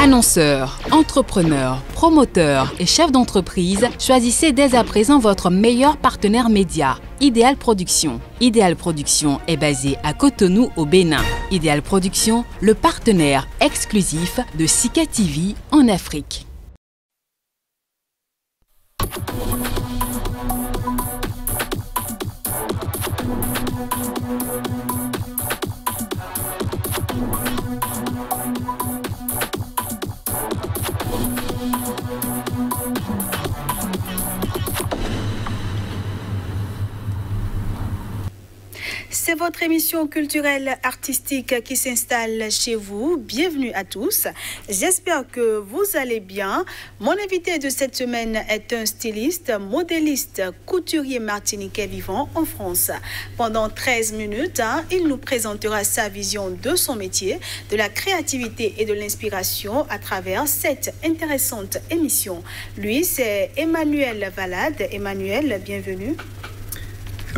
Annonceurs, entrepreneurs, promoteurs et chefs d'entreprise, choisissez dès à présent votre meilleur partenaire média, Ideal Production. Ideal Production est basé à Cotonou au Bénin. Ideal Production, le partenaire exclusif de Sika TV en Afrique. C'est votre émission culturelle artistique qui s'installe chez vous. Bienvenue à tous. J'espère que vous allez bien. Mon invité de cette semaine est un styliste, modéliste, couturier martiniquais vivant en France. Pendant 13 minutes, il nous présentera sa vision de son métier, de la créativité et de l'inspiration à travers cette intéressante émission. Lui, c'est Emmanuel Valade. Emmanuel, bienvenue.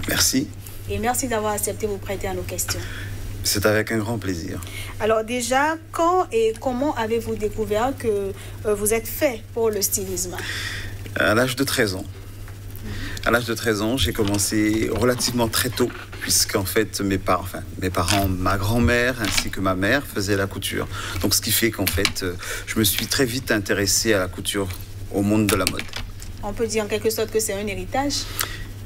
Merci. Et merci d'avoir accepté de vous prêter à nos questions. C'est avec un grand plaisir. Alors déjà, quand et comment avez-vous découvert que vous êtes fait pour le stylisme? À l'âge de 13 ans. À l'âge de 13 ans, j'ai commencé relativement très tôt, puisqu'en fait, mes parents, ma grand-mère ainsi que ma mère faisaient la couture. Donc ce qui fait qu'en fait, je me suis très vite intéressé à la couture, au monde de la mode. On peut dire en quelque sorte que c'est un héritage?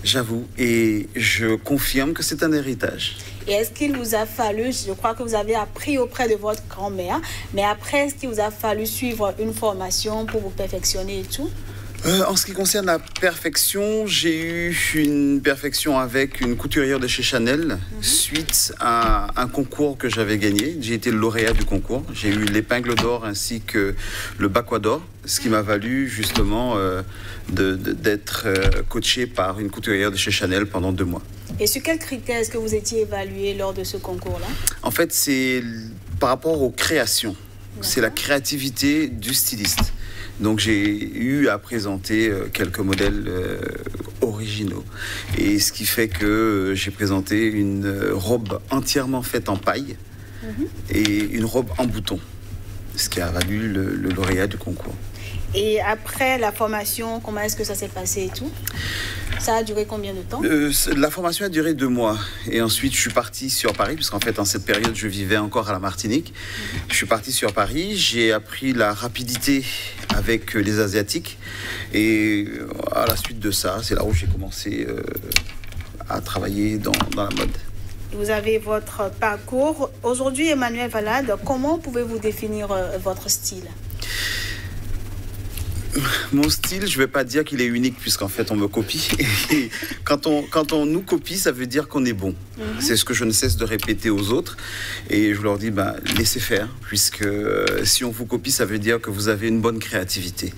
J'avoue, et je confirme que c'est un héritage. Et est-ce qu'il vous a fallu, je crois que vous avez appris auprès de votre grand-mère, mais après, est-ce qu'il vous a fallu suivre une formation pour vous perfectionner et tout? En ce qui concerne la perfection, j'ai eu une perfection avec une couturière de chez Chanel suite à un concours que j'avais gagné. J'ai été le lauréat du concours. J'ai eu l'épingle d'or ainsi que le Bakwa d'or, ce qui m'a valu justement d'être coaché par une couturière de chez Chanel pendant 2 mois. Et sur quels critères est-ce que vous étiez évalué lors de ce concours-là? En fait, c'est par rapport aux créations. C'est la créativité du styliste. Donc j'ai eu à présenter quelques modèles originaux. Et ce qui fait que j'ai présenté une robe entièrement faite en paille et une robe en bouton. Ce qui a valu le lauréat du concours. Et après la formation, comment est-ce que ça s'est passé et tout? Ça a duré combien de temps? La formation a duré 2 mois. Et ensuite, je suis parti sur Paris, puisqu'en fait, en cette période, je vivais encore à la Martinique. Je suis parti sur Paris. J'ai appris la rapidité avec les Asiatiques. Et à la suite de ça, c'est là où j'ai commencé à travailler dans la mode. Vous avez votre parcours. Aujourd'hui, Emmanuel Valade, comment pouvez-vous définir votre style? Mon style, je ne vais pas dire qu'il est unique puisqu'en fait on me copie. Et quand on nous copie, ça veut dire qu'on est bon. C'est ce que je ne cesse de répéter aux autres. Et je leur dis, laissez faire, puisque si on vous copie, ça veut dire que vous avez une bonne créativité.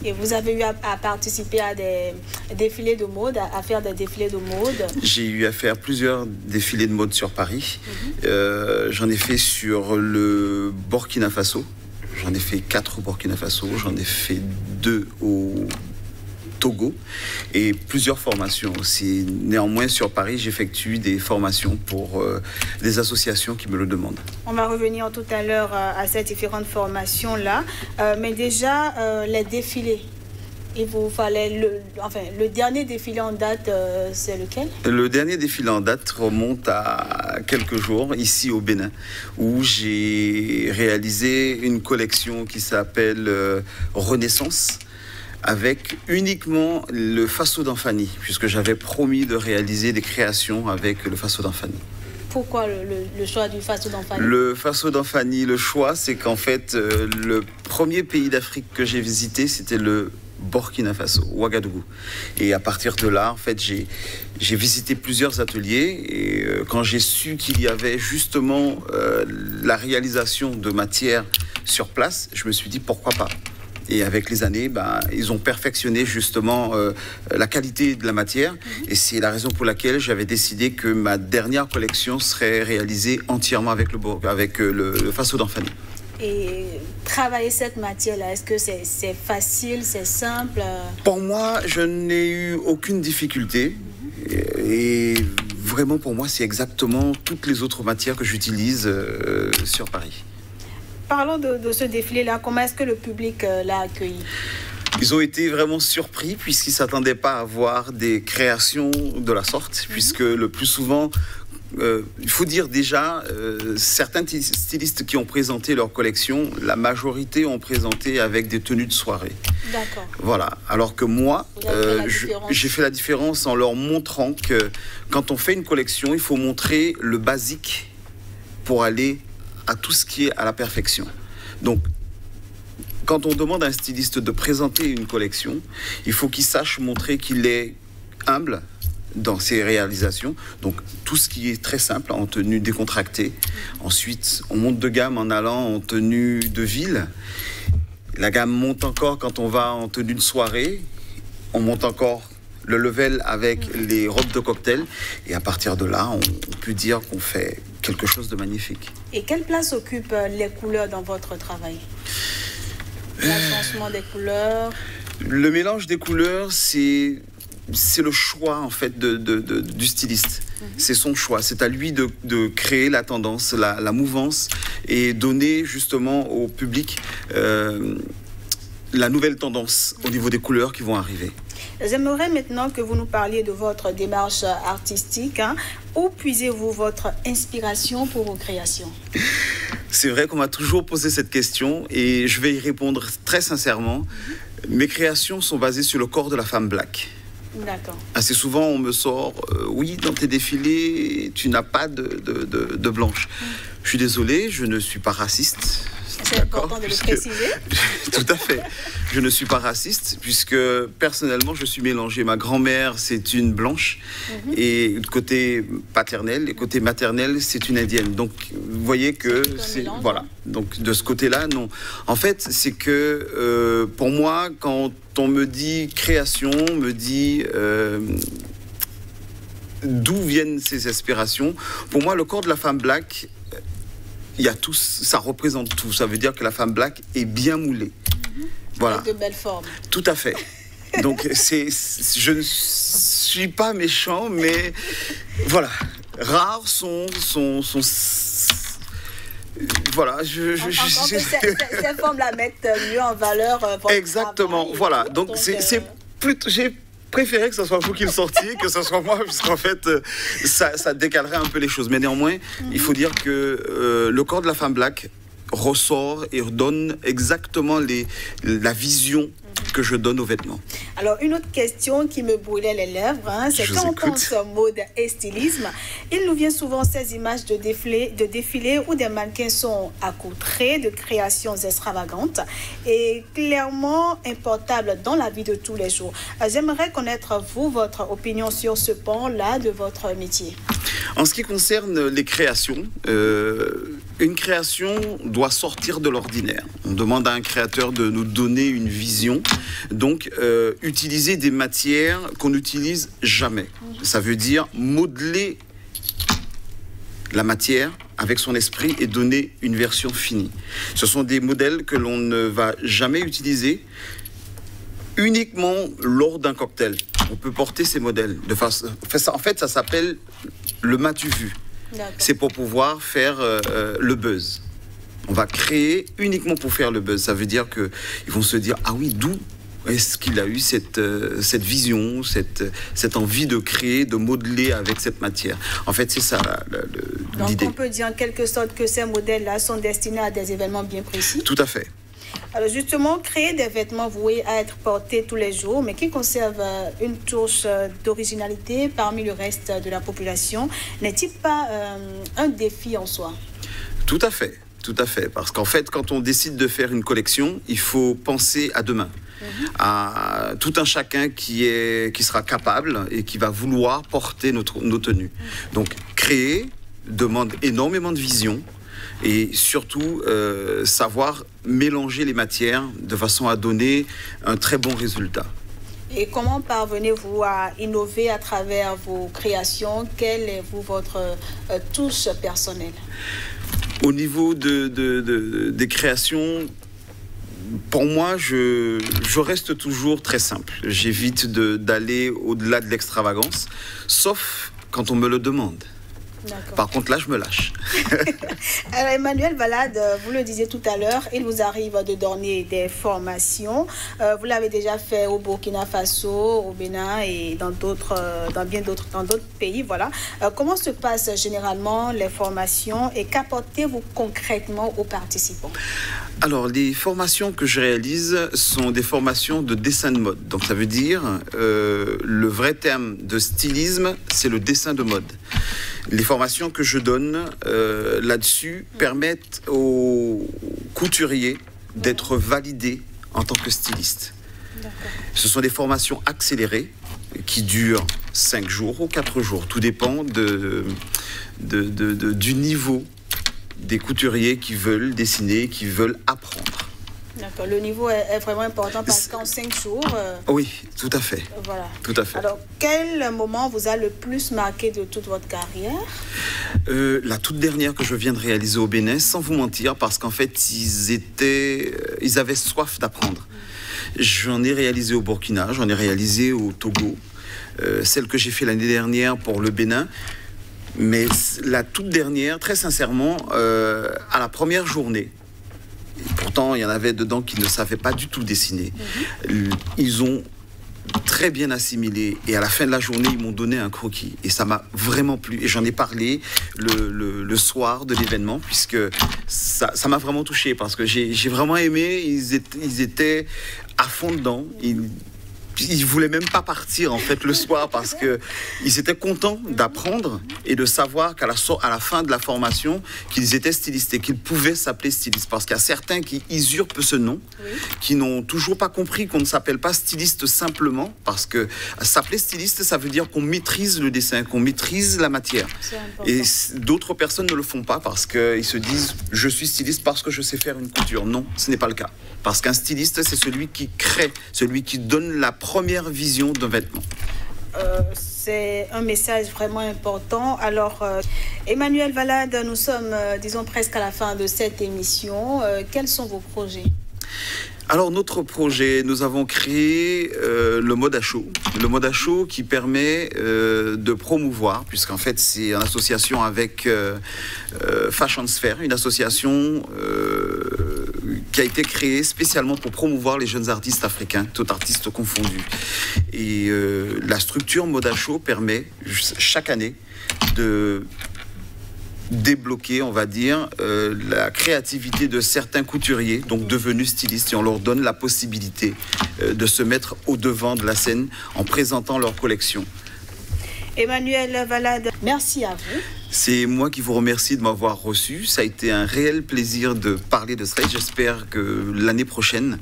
Et vous avez eu à participer à des défilés de mode, à faire des défilés de mode? J'ai eu à faire plusieurs défilés de mode sur Paris. J'en ai fait sur le Burkina Faso. J'en ai fait 4 au Burkina Faso, j'en ai fait 2 au Togo et plusieurs formations aussi. Néanmoins, sur Paris, j'effectue des formations pour des associations qui me le demandent. On va revenir tout à l'heure à ces différentes formations-là. Mais déjà, les défilés. Il vous fallait le dernier défilé en date, c'est lequel? Le dernier défilé en date remonte à quelques jours, ici au Bénin, où j'ai réalisé une collection qui s'appelle Renaissance, avec uniquement le Faso d'Anfani, puisque j'avais promis de réaliser des créations avec le Faso d'Anfani. Pourquoi le choix du Faso d'Anfani? Le Faso d'Anfani, le choix, c'est qu'en fait, le premier pays d'Afrique que j'ai visité, c'était le Burkina Faso, Ouagadougou. Et à partir de là, en fait, j'ai visité plusieurs ateliers et quand j'ai su qu'il y avait justement la réalisation de matières sur place, je me suis dit pourquoi pas. Et avec les années, ils ont perfectionné justement la qualité de la matière. Et c'est la raison pour laquelle j'avais décidé que ma dernière collection serait réalisée entièrement avec le Faso d'Anfani. Et travailler cette matière-là, est-ce que c'est facile, c'est simple? Pour moi, je n'ai eu aucune difficulté. Et vraiment, pour moi, c'est exactement toutes les autres matières que j'utilise sur Paris. parlons de ce défilé-là. Comment est-ce que le public l'a accueilli? Ils ont été vraiment surpris puisqu'ils ne s'attendaient pas à voir des créations de la sorte, puisque le plus souvent, il faut dire déjà, certains stylistes qui ont présenté leur collection, la majorité ont présenté avec des tenues de soirée. D'accord. Voilà. Alors que moi, j'ai fait la différence en leur montrant que quand on fait une collection, il faut montrer le basique pour aller à tout ce qui est à la perfection. Donc, quand on demande à un styliste de présenter une collection, il faut qu'il sache montrer qu'il est humble dans ses réalisations. Donc, tout ce qui est très simple, en tenue décontractée. Ensuite, on monte de gamme en allant en tenue de ville. La gamme monte encore quand on va en tenue de soirée. On monte encore le level avec les robes de cocktail. Et à partir de là, on peut dire qu'on fait quelque chose de magnifique. Et quelle place occupent les couleurs dans votre travail? L'agencement des couleurs. Le mélange des couleurs, c'est le choix en fait du styliste. C'est son choix. C'est à lui de créer la tendance, la mouvance et donner justement au public la nouvelle tendance au niveau des couleurs qui vont arriver. J'aimerais maintenant que vous nous parliez de votre démarche artistique. Où puisez-vous votre inspiration pour vos créations? C'est vrai qu'on m'a toujours posé cette question et je vais y répondre très sincèrement. Mes créations sont basées sur le corps de la femme black. D'accord. Assez souvent, on me sort, oui, dans tes défilés, tu n'as pas de blanche. Je suis désolé, je ne suis pas raciste. C'est important de le préciser. Tout à fait. Je ne suis pas raciste, puisque personnellement, je suis mélangé. Ma grand-mère, c'est une blanche, et le côté paternel, et côté maternel, c'est une indienne. Donc, vous voyez que c'est... Voilà. Donc, de ce côté-là, non. En fait, c'est que, pour moi, quand on me dit création, on me dit... d'où viennent ces aspirations? Pour moi, le corps de la femme black... Il y a tout, ça représente tout. Ça veut dire que la femme black est bien moulée. Voilà. Avec de belles formes. Tout à fait. Donc, je ne suis pas méchant, mais voilà. Rares sont voilà. Ces formes-là mettent mieux en valeur votre exactement. Travail. Voilà. Donc c'est plutôt... J'ai préféré que ce soit vous qui le sortiez, que ce soit moi, puisqu'en fait, ça décalerait un peu les choses. Mais néanmoins, il faut dire que le corps de la femme black ressort et donne exactement la vision que je donne aux vêtements. Alors, une autre question qui me brûlait les lèvres, c'est quand on pense mode et stylisme, il nous vient souvent ces images de défilés où des mannequins sont accoutrés de créations extravagantes et clairement importables dans la vie de tous les jours. J'aimerais connaître, vous, votre opinion sur ce pan-là de votre métier. En ce qui concerne les créations, une création doit sortir de l'ordinaire. On demande à un créateur de nous donner une vision. Donc, utiliser des matières qu'on n'utilise jamais. Ça veut dire modeler la matière avec son esprit et donner une version finie. Ce sont des modèles que l'on ne va jamais utiliser uniquement lors d'un cocktail. On peut porter ces modèles. En fait, ça s'appelle le m'as-tu vu. C'est pour pouvoir faire le buzz. On va créer uniquement pour faire le buzz. Ça veut dire qu'ils vont se dire, ah oui, d'où est-ce qu'il a eu cette vision, cette envie de créer, de modeler avec cette matière. En fait, c'est ça l'idée. Donc, on peut dire en quelque sorte que ces modèles-là sont destinés à des événements bien précis. Tout à fait. Alors justement, créer des vêtements voués à être portés tous les jours, mais qui conservent une touche d'originalité parmi le reste de la population, n'est-il pas un défi en soi? Tout à fait. Tout à fait, parce qu'en fait, quand on décide de faire une collection, il faut penser à demain, à tout un chacun qui sera capable et qui va vouloir porter nos tenues. Donc, créer demande énormément de vision et surtout savoir mélanger les matières de façon à donner un très bon résultat. Et comment parvenez-vous à innover à travers vos créations? Quelle est votre touche personnelle? Au niveau des créations, pour moi, je reste toujours très simple. J'évite d'aller au-delà de l'extravagance, sauf quand on me le demande. Par contre, là, je me lâche. Alors, Emmanuel Valade, vous le disiez tout à l'heure, il vous arrive de donner des formations. Vous l'avez déjà fait au Burkina Faso, au Bénin et dans d'autres pays. Voilà. Comment se passent généralement les formations et qu'apportez-vous concrètement aux participants? Alors, les formations que je réalise sont des formations de dessin de mode. Donc, ça veut dire, le vrai terme de stylisme, c'est le dessin de mode. Les formations que je donne là-dessus permettent aux couturiers d'être validés en tant que stylistes. Ce sont des formations accélérées qui durent 5 jours ou 4 jours. Tout dépend du niveau des couturiers qui veulent dessiner, qui veulent apprendre. D'accord, le niveau est vraiment important parce qu'en 5 jours... Oui, tout à fait. Voilà. Tout à fait. Alors, quel moment vous a le plus marqué de toute votre carrière? La toute dernière que je viens de réaliser au Bénin, sans vous mentir, parce qu'en fait, ils avaient soif d'apprendre. J'en ai réalisé au Burkina, j'en ai réalisé au Togo. Celle que j'ai fait l'année dernière pour le Bénin. Mais la toute dernière, très sincèrement, à la première journée, et pourtant il y en avait dedans qui ne savaient pas du tout dessiner, ils ont très bien assimilé et à la fin de la journée ils m'ont donné un croquis et ça m'a vraiment plu et j'en ai parlé le soir de l'événement puisque ça m'a vraiment touché parce que j'ai vraiment aimé, ils étaient à fond dedans. Ils voulaient même pas partir en fait le soir parce que ils étaient contents d'apprendre et de savoir qu'à la fin de la formation qu'ils étaient stylistes et qu'ils pouvaient s'appeler stylistes parce qu'il y a certains qui usurpent ce nom, qui n'ont toujours pas compris qu'on ne s'appelle pas styliste simplement parce que s'appeler styliste ça veut dire qu'on maîtrise le dessin, qu'on maîtrise la matière et d'autres personnes ne le font pas parce qu'ils se disent je suis styliste parce que je sais faire une couture. Non, ce n'est pas le cas parce qu'un styliste c'est celui qui crée, celui qui donne la première vision d'un vêtement. C'est un message vraiment important. Alors, Emmanuel Valade, nous sommes, disons, presque à la fin de cette émission. Quels sont vos projets? Alors, notre projet, nous avons créé le mode à chaud. Le mode à chaud qui permet de promouvoir, puisqu'en fait, c'est en association avec Fashion Sphere, une association qui a été créée spécialement pour promouvoir les jeunes artistes africains, tous artistes confondus. Et la structure mode à chaud permet chaque année de débloquer, on va dire, la créativité de certains couturiers, donc devenus stylistes, et on leur donne la possibilité de se mettre au devant de la scène en présentant leur collection. Emmanuel Valade, merci à vous. C'est moi qui vous remercie de m'avoir reçu. Ça a été un réel plaisir de parler de cela. J'espère que l'année prochaine,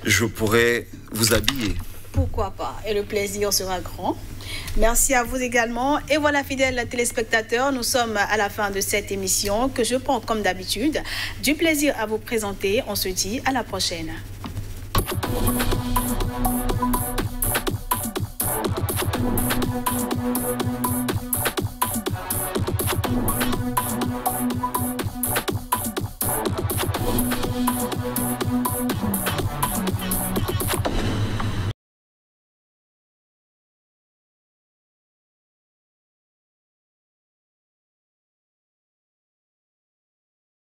je pourrai vous habiller. Pourquoi pas? Et le plaisir sera grand. Merci à vous également. Et voilà, fidèles téléspectateurs, nous sommes à la fin de cette émission que je prends comme d'habitude. Du plaisir à vous présenter. On se dit à la prochaine.